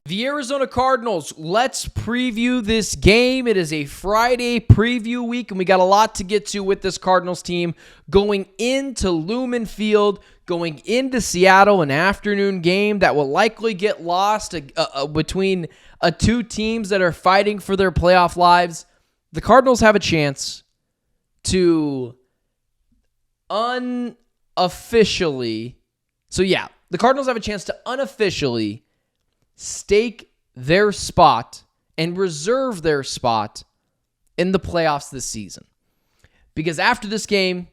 The Arizona Cardinals, let's preview this game. It is a Friday preview week, and we got a lot to get to with this Cardinals team going into Lumen Field, going into Seattle, an afternoon game that will likely get lost between two teams that are fighting for their playoff lives. The Cardinals have a chance to unofficially stake their spot and reserve their spot in the playoffs this season. Because after this game,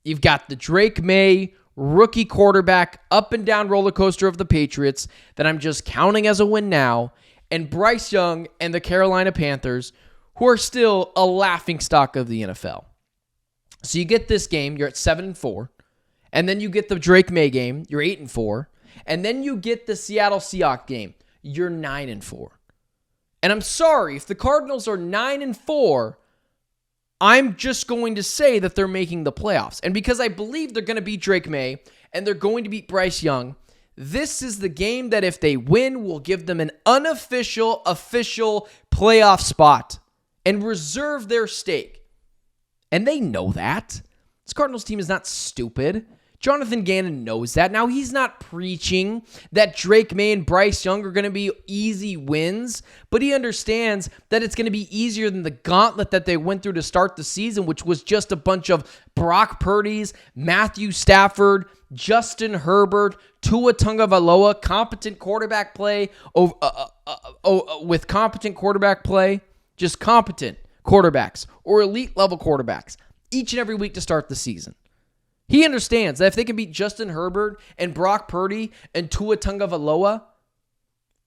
you've got the Drake May rookie quarterback up and down roller coaster of the Patriots that I'm just counting as a win now, and Bryce Young and the Carolina Panthers, who are still a laughingstock of the NFL. So you get this game, you're at 7-4, and then you get the Drake May game, you're 8-4, and then you get the Seattle Seahawks game, you're 9-4. And I'm sorry, if the Cardinals are 9-4, I'm just going to say that they're making the playoffs. And because I believe they're going to beat Drake May and they're going to beat Bryce Young, this is the game that if they win will give them an official playoff spot and reserve their stake. And they know that. This Cardinals team is not stupid. Jonathan Gannon knows that. Now, he's not preaching that Drake May and Bryce Young are going to be easy wins, but he understands that it's going to be easier than the gauntlet that they went through to start the season, which was just a bunch of Brock Purdy's, Matthew Stafford, Justin Herbert, Tua Tagovailoa, competent quarterback play, with competent quarterback play, just competent quarterbacks or elite level quarterbacks each and every week to start the season. He understands that if they can beat Justin Herbert and Brock Purdy and Tua Tagovailoa,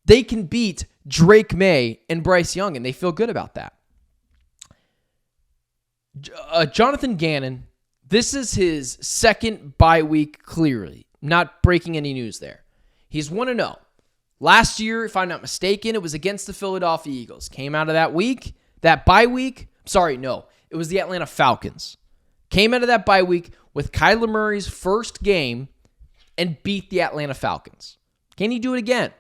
they can beat Drake May and Bryce Young, and they feel good about that. Jonathan Gannon, this is his second bye week clearly. Not breaking any news there. He's 1-0. Last year, if I'm not mistaken, it was against the Philadelphia Eagles. Came out of that bye week. It was the Atlanta Falcons. Came out of that bye week with Kyler Murray's first game and beat the Atlanta Falcons. Can he do it again?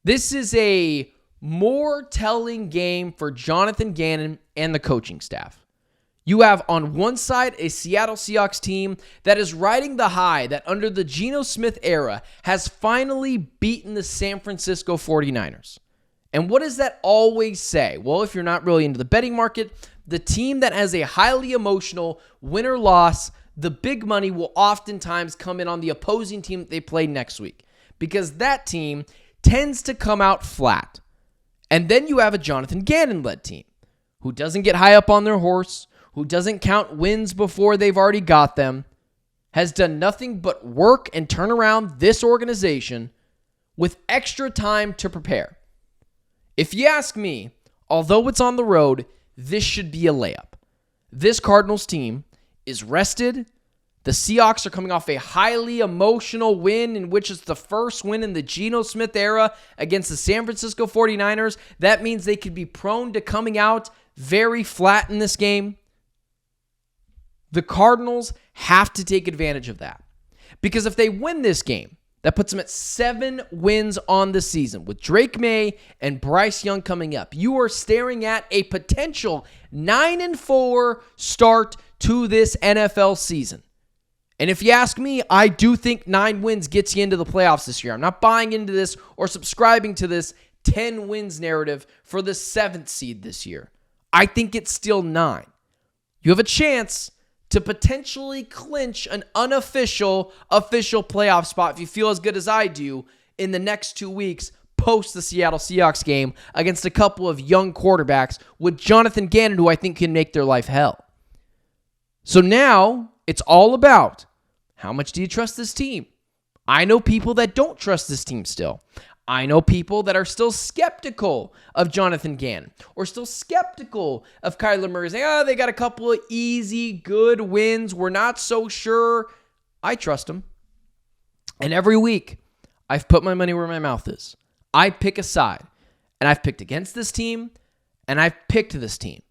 This is a more telling game for Jonathan Gannon and the coaching staff. You have on one side a Seattle Seahawks team that is riding the high that under the Geno Smith era has finally beaten the San Francisco 49ers. And what does that always say? Well, if you're not really into the betting market, the team that has a highly emotional win or loss, the big money will oftentimes come in on the opposing team that they play next week because that team tends to come out flat. And then you have a Jonathan Gannon-led team who doesn't get high up on their horse, who doesn't count wins before they've already got them, has done nothing but work and turn around this organization with extra time to prepare. If you ask me, although it's on the road, this should be a layup. This Cardinals team is rested. The Seahawks are coming off a highly emotional win in which it's the first win in the Geno Smith era against the San Francisco 49ers. That means they could be prone to coming out very flat in this game. The Cardinals have to take advantage of that. Because if they win this game, that puts them at 7 wins on the season. With Drake May and Bryce Young coming up, you are staring at a potential 9-4 start to this NFL season. And if you ask me, I do think 9 wins gets you into the playoffs this year. I'm not buying into this or subscribing to this 10 wins narrative for the 7th seed this year. I think it's still 9. You have a chance to potentially clinch an official playoff spot if you feel as good as I do in the next 2 weeks post the Seattle Seahawks game against a couple of young quarterbacks with Jonathan Gannon, who I think can make their life hell. So now it's all about how much do you trust this team? I know people that don't trust this team still. I know people that are still skeptical of Jonathan Gannon or still skeptical of Kyler Murray saying, they got a couple of easy, good wins. We're not so sure. I trust them. And every week, I've put my money where my mouth is. I pick a side. And I've picked against this team, and I've picked this team.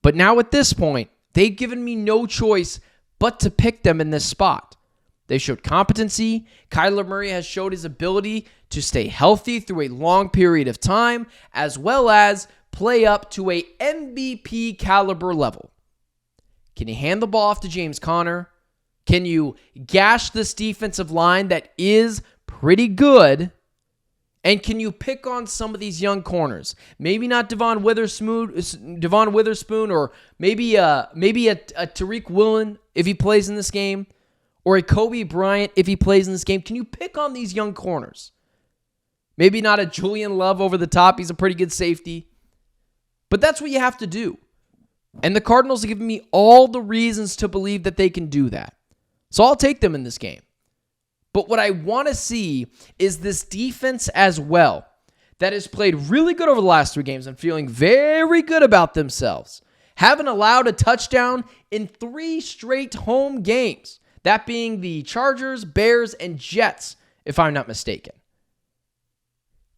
But now at this point, they've given me no choice but to pick them in this spot. They showed competency. Kyler Murray has showed his ability to stay healthy through a long period of time, as well as play up to a MVP caliber level. Can you hand the ball off to James Conner? Can you gash this defensive line that is pretty good? And can you pick on some of these young corners? Maybe not Devon Witherspoon, or maybe a Tariq Woolen if he plays in this game, or a Kobe Bryant if he plays in this game. Can you pick on these young corners? Maybe not a Julian Love over the top. He's a pretty good safety. But that's what you have to do. And the Cardinals have given me all the reasons to believe that they can do that. So I'll take them in this game. But what I want to see is this defense as well that has played really good over the last 3 games and feeling very good about themselves. Haven't allowed a touchdown in 3 straight home games. That being the Chargers, Bears, and Jets, if I'm not mistaken.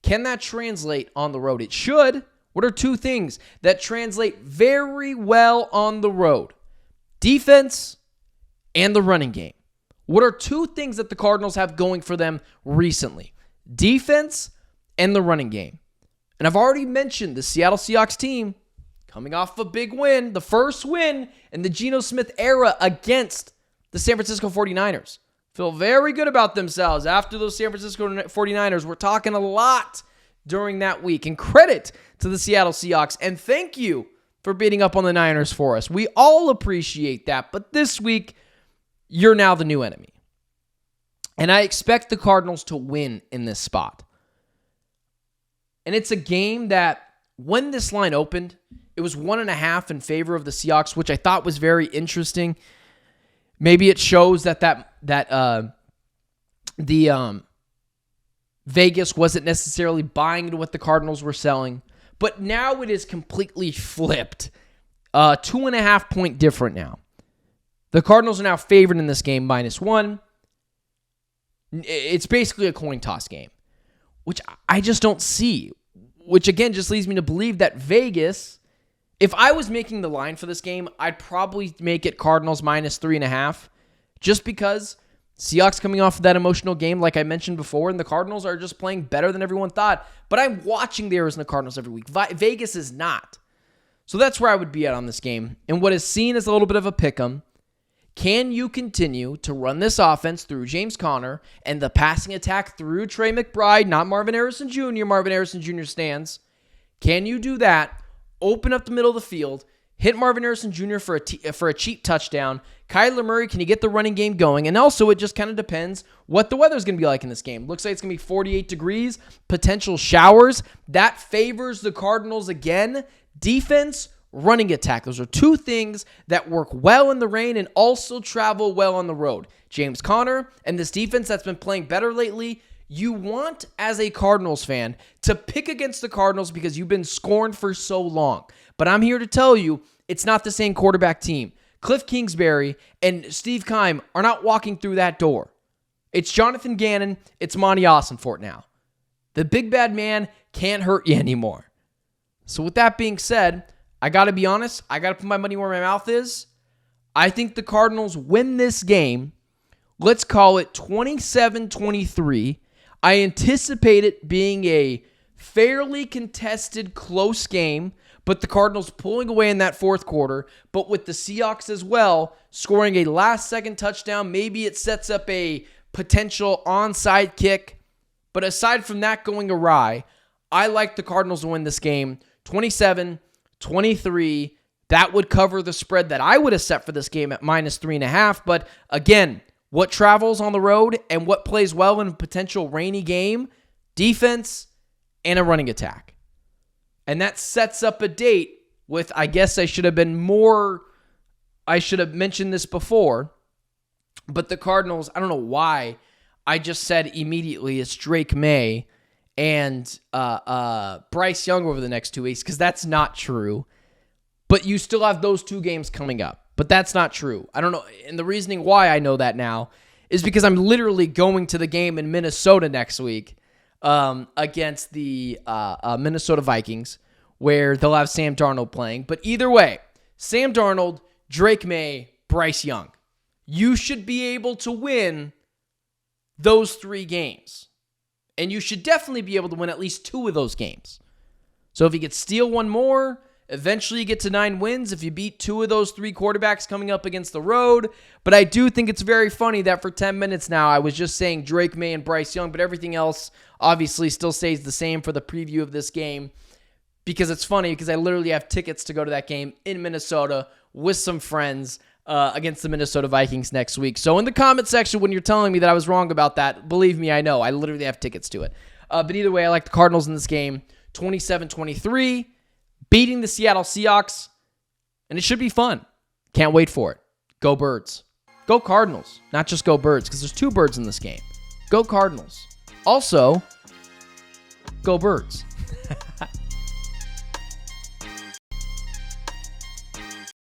Can that translate on the road? It should. What are 2 things that translate very well on the road? Defense and the running game. What are 2 things that the Cardinals have going for them recently? Defense and the running game. And I've already mentioned the Seattle Seahawks team coming off a big win, the first win in the Geno Smith era against the San Francisco 49ers. Feel very good about themselves after those San Francisco 49ers. We're talking a lot during that week. And credit to the Seattle Seahawks. And thank you for beating up on the Niners for us. We all appreciate that. But this week, you're now the new enemy. And I expect the Cardinals to win in this spot. And it's a game that when this line opened, it was 1.5 in favor of the Seahawks, which I thought was very interesting. Maybe it shows that Vegas wasn't necessarily buying into what the Cardinals were selling. But now it is completely flipped. 2.5 point different now. The Cardinals are now favored in this game, -1. It's basically a coin toss game, which I just don't see. Which, again, just leads me to believe that Vegas, if I was making the line for this game, I'd probably make it Cardinals -3.5, just because Seahawks coming off of that emotional game, like I mentioned before, and the Cardinals are just playing better than everyone thought. But I'm watching the Arizona Cardinals every week. Vegas is not. So that's where I would be at on this game. And what is seen as a little bit of a pick'em. Can you continue to run this offense through James Conner and the passing attack through Trey McBride, not Marvin Harrison Jr.? Marvin Harrison Jr. stands. Can you do that? Open up the middle of the field, hit Marvin Harrison Jr. for a cheap touchdown. Kyler Murray, can you get the running game going? And also, it just kind of depends what the weather's going to be like in this game. Looks like it's going to be 48 degrees, potential showers. That favors the Cardinals again. Defense, running attack. Those are 2 things that work well in the rain and also travel well on the road. James Conner and this defense that's been playing better lately. You want, as a Cardinals fan, to pick against the Cardinals because you've been scorned for so long. But I'm here to tell you, it's not the same quarterback team. Cliff Kingsbury and Steve Keim are not walking through that door. It's Jonathan Gannon. It's Monty Ossenfort now. The big bad man can't hurt you anymore. So with that being said, I got to be honest. I got to put my money where my mouth is. I think the Cardinals win this game. Let's call it 27-23. I anticipate it being a fairly contested, close game, but the Cardinals pulling away in that 4th quarter, but with the Seahawks as well, scoring a last-second touchdown. Maybe it sets up a potential onside kick. But aside from that going awry, I like the Cardinals to win this game 27-23. That would cover the spread that I would have set for this game at -3.5. But again, what travels on the road and what plays well in a potential rainy game? Defense and a running attack. And that sets up a date with, I guess I should have mentioned this before, but the Cardinals, I don't know why I just said immediately it's Drake May and Bryce Young over the next 2 weeks, because that's not true. But you still have those 2 games coming up. But that's not true. I don't know. And the reasoning why I know that now is because I'm literally going to the game in Minnesota next week against the Minnesota Vikings, where they'll have Sam Darnold playing. But either way, Sam Darnold, Drake May, Bryce Young. You should be able to win those 3 games. And you should definitely be able to win at least 2 of those games. So if you could steal 1 more, eventually you get to 9 wins if you beat 2 of those 3 quarterbacks coming up against the road. But I do think it's very funny that for 10 minutes now, I was just saying Drake May and Bryce Young, but everything else obviously still stays the same for the preview of this game. Because it's funny, because I literally have tickets to go to that game in Minnesota with some friends against the Minnesota Vikings next week. So in the comment section, when you're telling me that I was wrong about that, believe me, I know. I literally have tickets to it. But either way, I like the Cardinals in this game. 27-23, beating the Seattle Seahawks, and it should be fun. Can't wait for it. Go Birds. Go Cardinals, not just go Birds, because there's 2 birds in this game. Go Cardinals. Also, go Birds.